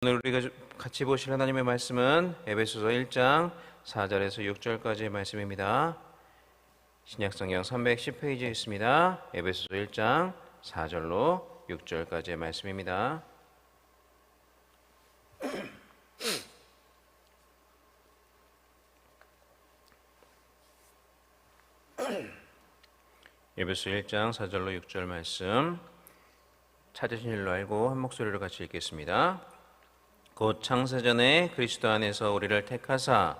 오늘 우리가 같이 보실 하나님의 말씀은 에베소서 1장 4절에서 6절까지의 말씀입니다. 신약성경 310페이지에 있습니다. 에베소서 1장 4절로 6절까지의 말씀입니다. 에베소 1장 4절로 6절 말씀 찾으신 일로 알고 한 목소리로 같이 읽겠습니다. 곧 창세전에 그리스도 안에서 우리를 택하사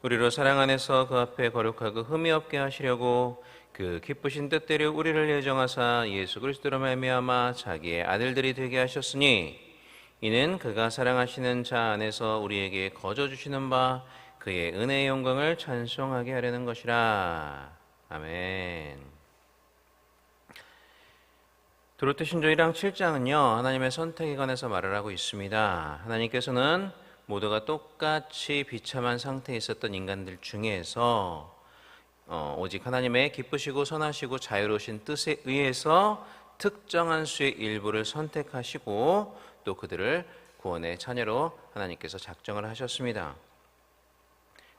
우리로 사랑 안에서 그 앞에 거룩하고 흠이 없게 하시려고 그 기쁘신 뜻대로 우리를 예정하사 예수 그리스도로 말미암아 자기의 아들들이 되게 하셨으니 이는 그가 사랑하시는 자 안에서 우리에게 거저 주시는 바 그의 은혜의 영광을 찬송하게 하려는 것이라. 아멘. 도로트 신조 1장 7장은요 하나님의 선택에 관해서 말을 하고 있습니다. 하나님께서는 모두가 똑같이 비참한 상태에 있었던 인간들 중에서 오직 하나님의 기쁘시고 선하시고 자유로우신 뜻에 의해서 특정한 수의 일부를 선택하시고 또 그들을 구원의 자녀로 하나님께서 작정을 하셨습니다.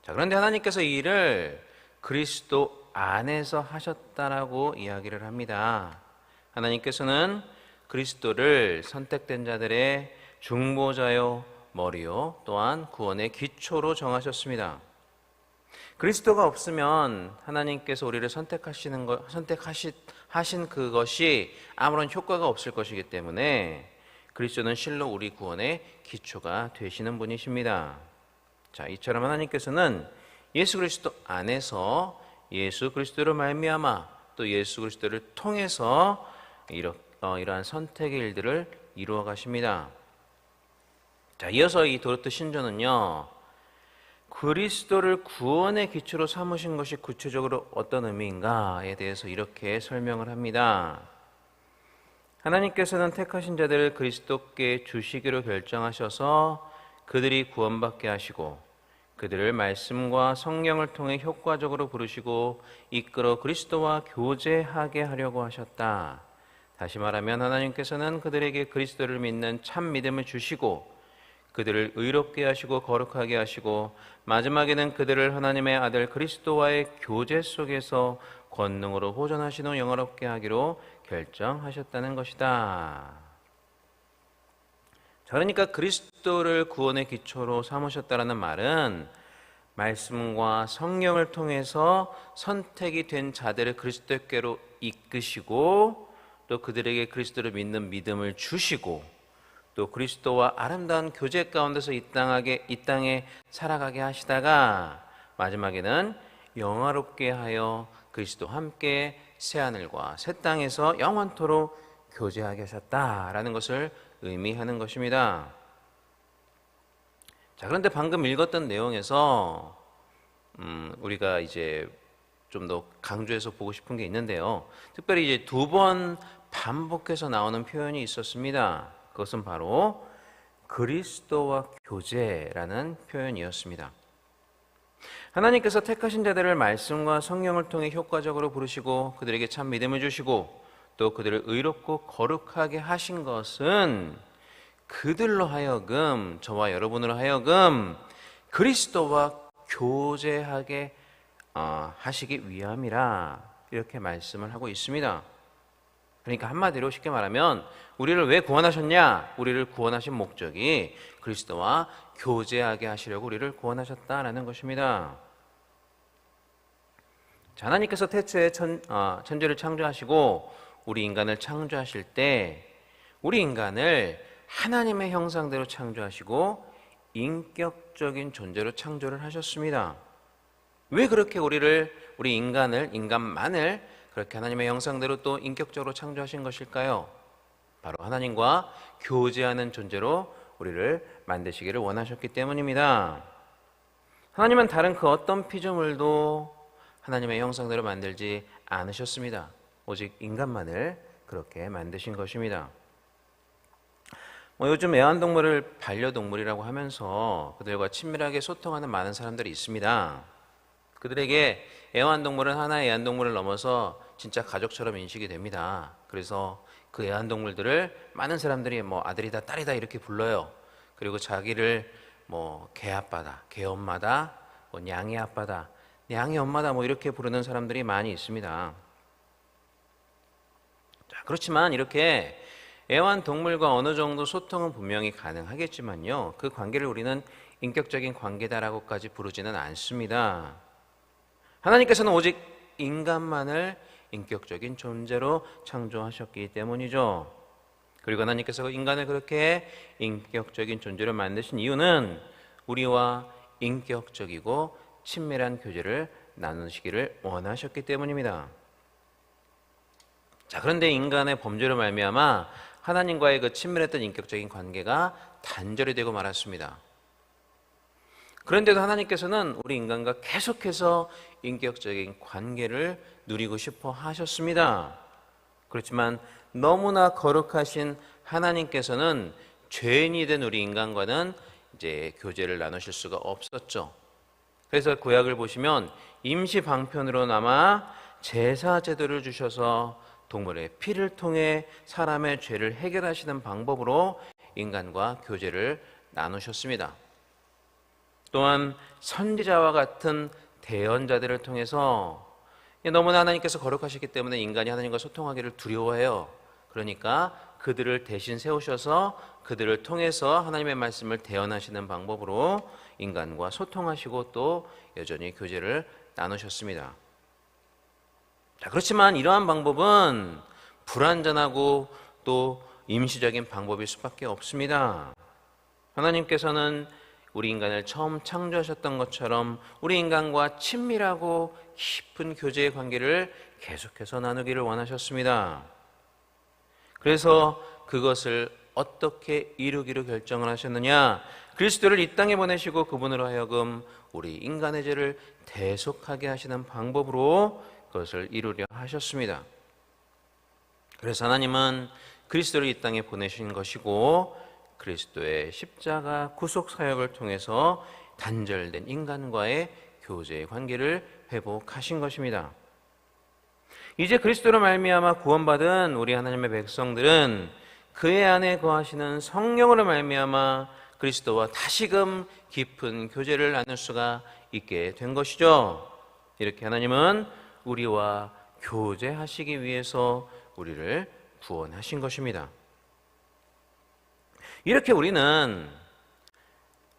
자, 그런데 하나님께서 이 일을 그리스도 안에서 하셨다라고 이야기를 합니다. 하나님께서는 그리스도를 선택된 자들의 중보자요 머리요 또한 구원의 기초로 정하셨습니다. 그리스도가 없으면 하나님께서 우리를 선택하신 그것이 아무런 효과가 없을 것이기 때문에 그리스도는 실로 우리 구원의 기초가 되시는 분이십니다. 자, 이처럼 하나님께서는 예수 그리스도 안에서 예수 그리스도로 말미암아 또 예수 그리스도를 통해서 이러한 선택의 일들을 이루어 가십니다. 자, 이어서 이 도로트 신조는요 그리스도를 구원의 기초로 삼으신 것이 구체적으로 어떤 의미인가에 대해서 이렇게 설명을 합니다. 하나님께서는 택하신 자들을 그리스도께 주시기로 결정하셔서 그들이 구원받게 하시고 그들을 말씀과 성령을 통해 효과적으로 부르시고 이끌어 그리스도와 교제하게 하려고 하셨다. 다시 말하면 하나님께서는 그들에게 그리스도를 믿는 참 믿음을 주시고 그들을 의롭게 하시고 거룩하게 하시고 마지막에는 그들을 하나님의 아들 그리스도와의 교제 속에서 권능으로 호전하신 후 영화롭게 하기로 결정하셨다는 것이다. 자, 그러니까 그리스도를 구원의 기초로 삼으셨다는 말은 말씀과 성령을 통해서 선택이 된 자들을 그리스도께로 이끄시고 또 그들에게 그리스도를 믿는 믿음을 주시고 또 그리스도와 아름다운 교제 가운데서 이 땅에 살아가게 하시다가 마지막에는 영화롭게 하여 그리스도와 함께 새하늘과 새 땅에서 영원토록 교제하게 하셨다라는 것을 의미하는 것입니다. 자, 그런데 방금 읽었던 내용에서 우리가 이제 좀 더 강조해서 보고 싶은 게 있는데요. 특별히 이제 2번 반복해서 나오는 표현이 있었습니다. 그것은 바로 그리스도와 교제라는 표현이었습니다. 하나님께서 택하신 자들을 말씀과 성령을 통해 효과적으로 부르시고 그들에게 참 믿음을 주시고 또 그들을 의롭고 거룩하게 하신 것은 그들로 하여금 저와 여러분으로 하여금 그리스도와 교제하게 하시기 위함이라 이렇게 말씀을 하고 있습니다. 그러니까 한마디로 쉽게 말하면 우리를 왜 구원하셨냐? 우리를 구원하신 목적이 그리스도와 교제하게 하시려고 우리를 구원하셨다라는 것입니다. 자, 하나님께서 태초에 천지를 창조하시고 우리 인간을 창조하실 때 우리 인간을 하나님의 형상대로 창조하시고 인격적인 존재로 창조를 하셨습니다. 왜 그렇게 우리 인간만을 그렇게 하나님의 형상대로 또 인격적으로 창조하신 것일까요? 바로 하나님과 교제하는 존재로 우리를 만드시기를 원하셨기 때문입니다. 하나님은 다른 그 어떤 피조물도 하나님의 형상대로 만들지 않으셨습니다. 오직 인간만을 그렇게 만드신 것입니다. 요즘 애완동물을 반려동물이라고 하면서 그들과 친밀하게 소통하는 많은 사람들이 있습니다. 그들에게 애완동물은 하나의 애완동물을 넘어서 진짜 가족처럼 인식이 됩니다. 그래서 그 애완동물들을 많은 사람들이 아들이다 딸이다 이렇게 불러요. 그리고 자기를 뭐 개아빠다, 개엄마다, 뭐 냥이 아빠다, 냥이 엄마다 뭐 이렇게 부르는 사람들이 많이 있습니다. 자, 그렇지만 이렇게 애완동물과 어느 정도 소통은 분명히 가능하겠지만요, 그 관계를 우리는 인격적인 관계다라고까지 부르지는 않습니다. 하나님께서는 오직 인간만을 인격적인 존재로 창조하셨기 때문이죠. 그리고 하나님께서 인간을 그렇게 인격적인 존재로 만드신 이유는 우리와 인격적이고 친밀한 교제를 나누시기를 원하셨기 때문입니다. 자, 그런데 인간의 범죄로 말미암아 하나님과의 그 친밀했던 인격적인 관계가 단절이 되고 말았습니다. 그런데도 하나님께서는 우리 인간과 계속해서 인격적인 관계를 누리고 싶어 하셨습니다. 그렇지만 너무나 거룩하신 하나님께서는 죄인이 된 우리 인간과는 이제 교제를 나누실 수가 없었죠. 그래서 구약을 보시면 임시 방편으로나마 제사 제도를 주셔서 동물의 피를 통해 사람의 죄를 해결하시는 방법으로 인간과 교제를 나누셨습니다. 또한 선지자와 같은 대언자들을 통해서 너무나 하나님께서 거룩하시기 때문에 인간이 하나님과 소통하기를 두려워해요. 그러니까 그들을 대신 세우셔서 그들을 통해서 하나님의 말씀을 대언하시는 방법으로 인간과 소통하시고 또 여전히 교제를 나누셨습니다. 자, 그렇지만 이러한 방법은 불완전하고 또 임시적인 방법일 수밖에 없습니다. 하나님께서는 우리 인간을 처음 창조하셨던 것처럼 우리 인간과 친밀하고 깊은 교제의 관계를 계속해서 나누기를 원하셨습니다. 그래서 그것을 어떻게 이루기로 결정을 하셨느냐? 그리스도를 이 땅에 보내시고 그분으로 하여금 우리 인간의 죄를 대속하게 하시는 방법으로 그것을 이루려 하셨습니다. 그래서 하나님은 그리스도를 이 땅에 보내신 것이고 그리스도의 십자가 구속 사역을 통해서 단절된 인간과의 교제의 관계를 회복하신 것입니다. 이제 그리스도로 말미암아 구원받은 우리 하나님의 백성들은 그의 안에 거하시는 성령으로 말미암아 그리스도와 다시금 깊은 교제를 나눌 수가 있게 된 것이죠. 이렇게 하나님은 우리와 교제하시기 위해서 우리를 구원하신 것입니다. 이렇게 우리는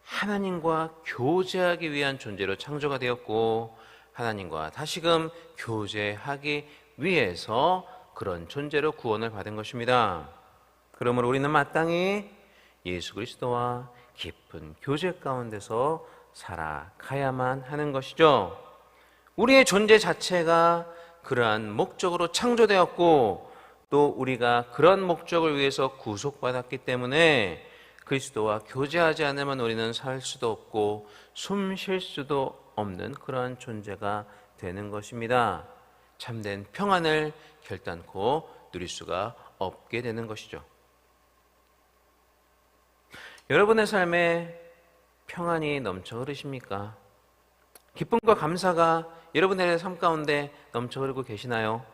하나님과 교제하기 위한 존재로 창조가 되었고 하나님과 다시금 교제하기 위해서 그런 존재로 구원을 받은 것입니다. 그러므로 우리는 마땅히 예수 그리스도와 깊은 교제 가운데서 살아가야만 하는 것이죠. 우리의 존재 자체가 그러한 목적으로 창조되었고 또 우리가 그런 목적을 위해서 구속받았기 때문에 그리스도와 교제하지 않으면 우리는 살 수도 없고 숨 쉴 수도 없는 그러한 존재가 되는 것입니다. 참된 평안을 결단코 누릴 수가 없게 되는 것이죠. 여러분의 삶에 평안이 넘쳐 흐르십니까? 기쁨과 감사가 여러분의 삶 가운데 넘쳐 흐르고 계시나요?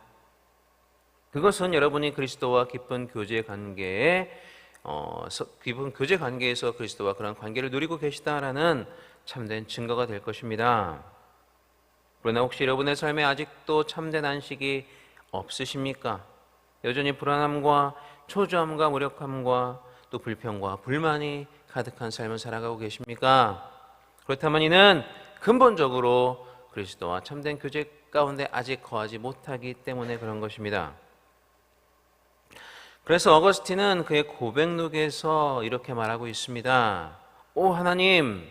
그것은 여러분이 그리스도와 깊은 교제 관계에 깊은 교제 관계에서 그리스도와 그런 관계를 누리고 계시다라는 참된 증거가 될 것입니다. 그러나 혹시 여러분의 삶에 아직도 참된 안식이 없으십니까? 여전히 불안함과 초조함과 무력함과 또 불평과 불만이 가득한 삶을 살아가고 계십니까? 그렇다면 이는 근본적으로 그리스도와 참된 교제 가운데 아직 거하지 못하기 때문에 그런 것입니다. 그래서 어거스틴은 그의 고백록에서 이렇게 말하고 있습니다. 오 하나님,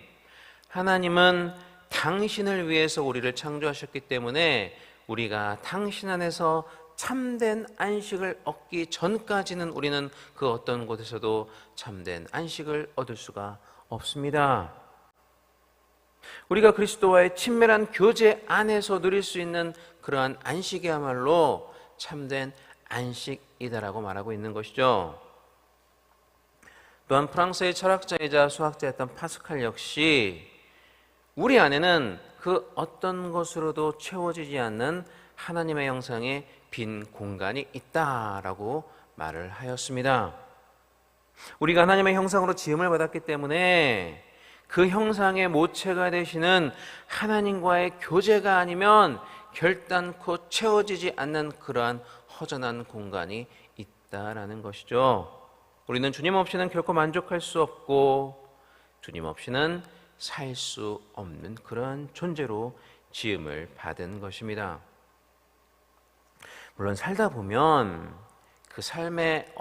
하나님은 당신을 위해서 우리를 창조하셨기 때문에 우리가 당신 안에서 참된 안식을 얻기 전까지는 우리는 그 어떤 곳에서도 참된 안식을 얻을 수가 없습니다. 우리가 그리스도와의 친밀한 교제 안에서 누릴 수 있는 그러한 안식이야말로 참된 안식이다라고 말하고 있는 것이죠. 또한 프랑스의 철학자이자 수학자였던 파스칼 역시 우리 안에는 그 어떤 것으로도 채워지지 않는 하나님의 형상의 빈 공간이 있다라고 말을 하였습니다. 우리가 하나님의 형상으로 지음을 받았기 때문에 그 형상의 모체가 되시는 하나님과의 교제가 아니면 결단코 채워지지 않는 그러한 허전한 공간이 있다라는 것이죠. 우리는 주님 없이는 결코 만족할 수 없고 주님 없이는 살 수 없는 그러한 존재로 지음을 받은 것입니다. 물론 살다 보면 그 삶의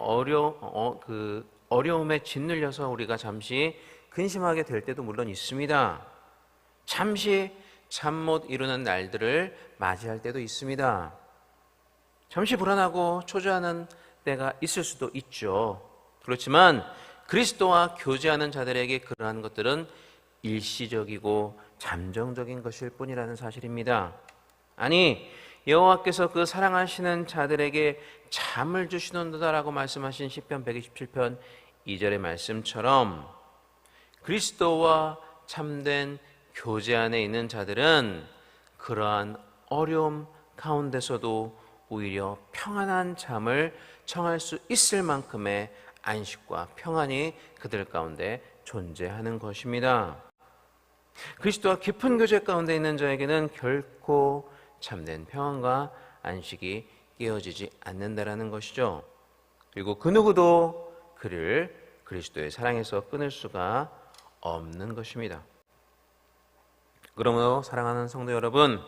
어려움에 짓눌려서 우리가 잠시 근심하게 될 때도 물론 있습니다. 잠시 잠 못 이루는 날들을 맞이할 때도 있습니다. 잠시 불안하고 초조하는 때가 있을 수도 있죠. 그렇지만 그리스도와 교제하는 자들에게 그러한 것들은 일시적이고 잠정적인 것일 뿐이라는 사실입니다. 아니, 여호와께서 그 사랑하시는 자들에게 잠을 주시는도다라고 말씀하신 시편 127편 2절의 말씀처럼 그리스도와 참된 교제 안에 있는 자들은 그러한 어려움 가운데서도 오히려 평안한 잠을 청할 수 있을 만큼의 안식과 평안이 그들 가운데 존재하는 것입니다. 그리스도와 깊은 교제 가운데 있는 자에게는 결코 참된 평안과 안식이 깨어지지 않는다라는 것이죠. 그리고 그 누구도 그를 그리스도의 사랑에서 끊을 수가 없는 것입니다. 그러므로 사랑하는 성도 여러분,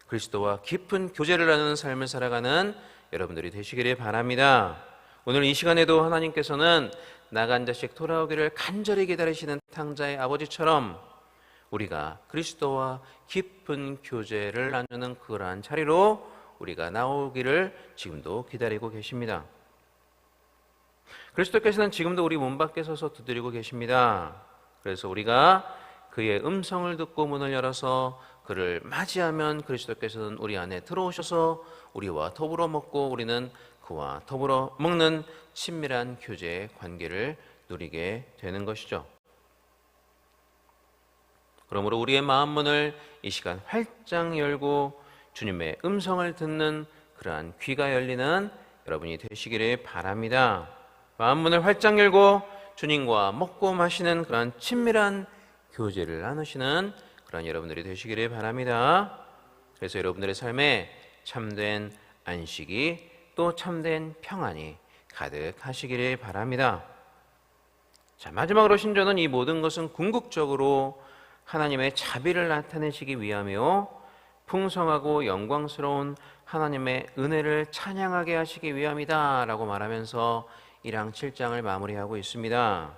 그리스도와 깊은 교제를 나누는 삶을 살아가는 여러분들이 되시기를 바랍니다. 오늘 이 시간에도 하나님께서는 나간 자식 돌아오기를 간절히 기다리시는 탕자의 아버지처럼 우리가 그리스도와 깊은 교제를 나누는 그러한 자리로 우리가 나오기를 지금도 기다리고 계십니다. 그리스도께서는 지금도 우리 문 밖에 서서 두드리고 계십니다. 그래서 우리가 그의 음성을 듣고 문을 열어서 그를 맞이하면 그리스도께서는 우리 안에 들어오셔서 우리와 더불어 먹고 우리는 그와 더불어 먹는 친밀한 교제의 관계를 누리게 되는 것이죠. 그러므로 우리의 마음 문을 이 시간 활짝 열고 주님의 음성을 듣는 그러한 귀가 열리는 여러분이 되시기를 바랍니다. 마음 문을 활짝 열고 주님과 먹고 마시는 그러한 친밀한 교제를 나누시는 그런 여러분들이 되시기를 바랍니다. 그래서 여러분들의 삶에 참된 안식이 또 참된 평안이 가득하시기를 바랍니다. 자, 마지막으로 신조는 이 모든 것은 궁극적으로 하나님의 자비를 나타내시기 위하며 풍성하고 영광스러운 하나님의 은혜를 찬양하게 하시기 위함이다 라고 말하면서 1장 7장을 마무리하고 있습니다.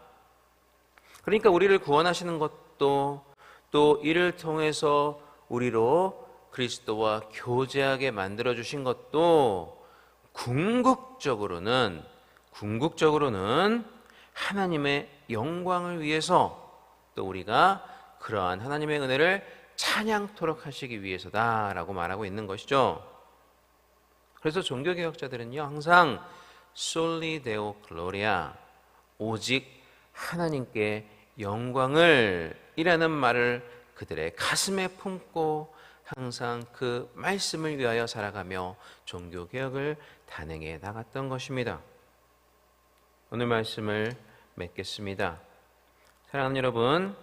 그러니까 우리를 구원하시는 것도 또 이를 통해서 우리로 그리스도와 교제하게 만들어주신 것도 궁극적으로는 하나님의 영광을 위해서 또 우리가 그러한 하나님의 은혜를 찬양토록 하시기 위해서다라고 말하고 있는 것이죠. 그래서 종교개혁자들은요 항상 Soli Deo Gloria, 오직 하나님께 영광을 이라는 말을 그들의 가슴에 품고 항상 그 말씀을 위하여 살아가며 종교개혁을 단행해 나갔던 것입니다. 오늘 말씀을 맺겠습니다. 사랑하는 여러분,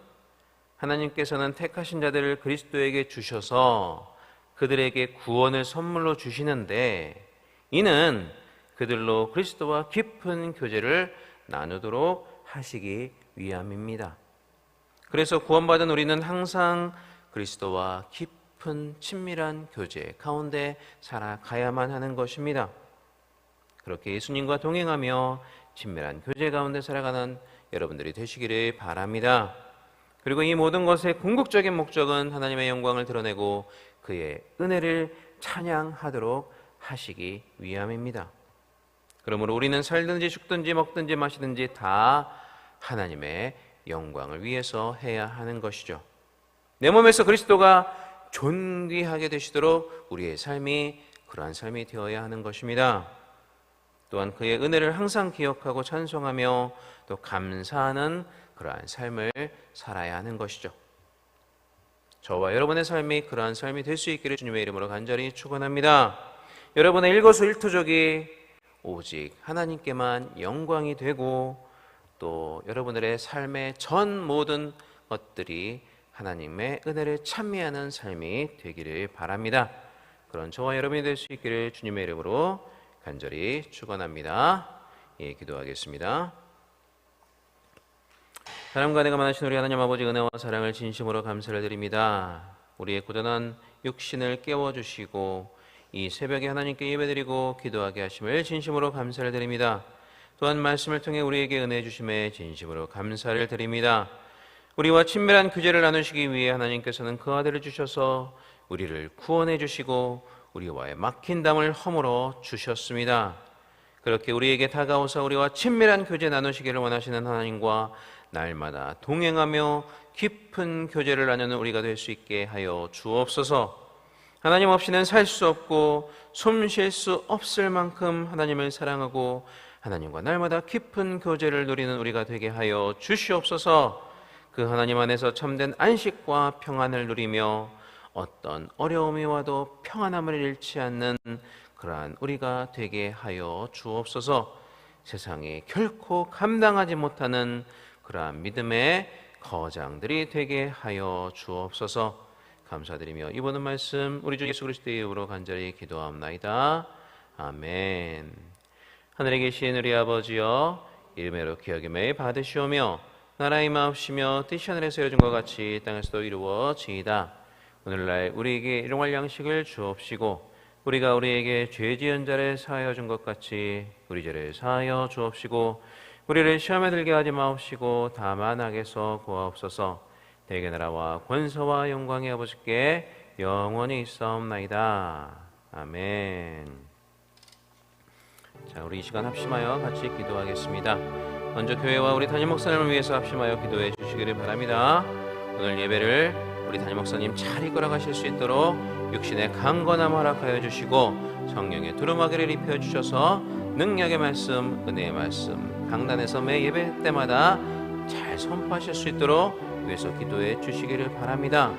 하나님께서는 택하신 자들을 그리스도에게 주셔서 그들에게 구원을 선물로 주시는데 이는 그들로 그리스도와 깊은 교제를 나누도록 하시기 위함입니다. 그래서 구원받은 우리는 항상 그리스도와 깊은 친밀한 교제 가운데 살아가야만 하는 것입니다. 그렇게 예수님과 동행하며 친밀한 교제 가운데 살아가는 여러분들이 되시기를 바랍니다. 그리고 이 모든 것의 궁극적인 목적은 하나님의 영광을 드러내고 그의 은혜를 찬양하도록 하시기 위함입니다. 그러므로 우리는 살든지 죽든지 먹든지 마시든지 다 하나님의 영광을 위해서 해야 하는 것이죠. 내 몸에서 그리스도가 존귀하게 되시도록 우리의 삶이 그러한 삶이 되어야 하는 것입니다. 또한 그의 은혜를 항상 기억하고 찬송하며 또 감사하는 그러한 삶을 살아야 하는 것이죠. 저와 여러분의 삶이 그러한 삶이 될 수 있기를 주님의 이름으로 간절히 축원합니다. 여러분의 일거수일투족이 오직 하나님께만 영광이 되고 또 여러분들의 삶의 전 모든 것들이 하나님의 은혜를 찬미하는 삶이 되기를 바랍니다. 그런 저와 여러분이 될 수 있기를 주님의 이름으로 간절히 축원합니다. 예, 기도하겠습니다. 사랑과 은혜가 많으신 우리 하나님 아버지, 은혜와 사랑을 진심으로 감사를 드립니다. 우리의 고단한 육신을 깨워주시고 이 새벽에 하나님께 예배드리고 기도하게 하심을 진심으로 감사를 드립니다. 또한 말씀을 통해 우리에게 은혜 주심에 진심으로 감사를 드립니다. 우리와 친밀한 교제를 나누시기 위해 하나님께서는 그 아들을 주셔서 우리를 구원해 주시고 우리와의 막힌 담을 허물어 주셨습니다. 그렇게 우리에게 다가오사 우리와 친밀한 교제 나누시기를 원하시는 하나님과 날마다 동행하며 깊은 교제를 나누는 우리가 될 수 있게 하여 주옵소서. 하나님 없이는 살 수 없고 숨 쉴 수 없을 만큼 하나님을 사랑하고 하나님과 날마다 깊은 교제를 누리는 우리가 되게 하여 주시옵소서. 그 하나님 안에서 참된 안식과 평안을 누리며 어떤 어려움이 와도 평안함을 잃지 않는 그러한 우리가 되게 하여 주옵소서. 세상에 결코 감당하지 못하는 그러한 믿음의 거장들이 되게 하여 주옵소서. 감사드리며 이번은 말씀 우리 주 예수 그리스도의 이름으로 간절히 기도합나이다. 아멘. 하늘에 계신 우리 아버지여, 이름으로 기억임을 받으시오며 나라의 임하옵시며 뜻이 하늘에서 이루어진 것 같이 땅에서도 이루어지이다. 오늘날 우리에게 일용할 양식을 주옵시고 우리가 우리에게 죄 지은 자를 사하여 준 것 같이 우리 죄를 사하여 주옵시고 우리를 시험에 들게 하지 마옵시고 다만 악에서 구하옵소서. 대개 나라와 권세와 영광의 아버지께 영원히 있사옵나이다. 아멘. 자, 우리 이 시간 합심하여 같이 기도하겠습니다. 먼저 교회와 우리 담임 목사님을 위해서 합심하여 기도해 주시기를 바랍니다. 오늘 예배를 우리 담임 목사님 잘 이끌어 가실 수 있도록 육신의 강건함 허락하여 주시고 성령의 두루마기를 입혀 주셔서 능력의 말씀, 은혜의 말씀 강단에서 매 예배 때마다 잘 선포하실 수 있도록 위해서 기도해 주시기를 바랍니다.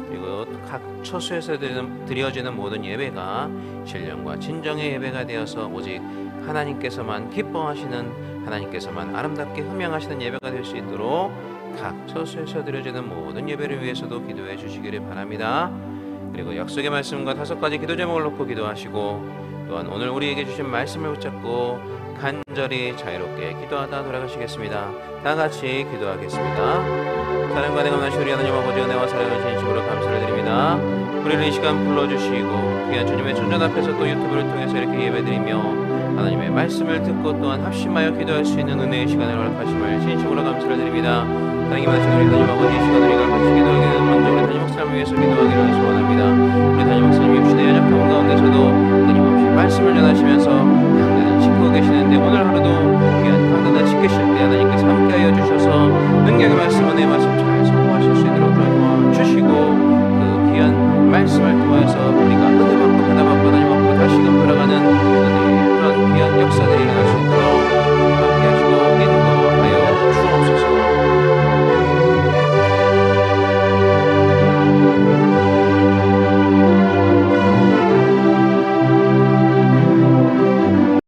그리고 각 처소에서 드려지는 모든 예배가 신령과 진정의 예배가 되어서 오직 하나님께서만 기뻐하시는, 하나님께서만 아름답게 흠양하시는 예배가 될 수 있도록 각 처소에서 드려지는 모든 예배를 위해서도 기도해 주시기를 바랍니다. 그리고 약속의 말씀과 5가지 기도 제목을 놓고 기도하시고 또한 오늘 우리에게 주신 말씀을 붙잡고 간절히 자유롭게 기도하다 돌아가시겠습니다. 다 같이 기도하겠습니다. 사랑과 은혜가 많으신 우리 하나님 아버지, 은혜와 사랑을 진심으로 감사를 드립니다. 우리를 이 시간 불러주시고 귀한 주님의 존전 앞에서 또 유튜브를 통해서 이렇게 예배드리며 하나님의 말씀을 듣고 또한 합심하여 기도할 수 있는 은혜의 시간을 허락하심을 진심으로 감사를 드립니다. 하나님 하신 우리 하나님 아버지, 이 시간 우리가 같이 기도하기는 먼저 우리 담임 목사님을 위해서 기도하기를 소원합니다. 우리 담임 목사님 육신의 연약함 가운데서도 끊임없이 말씀을 전하시면서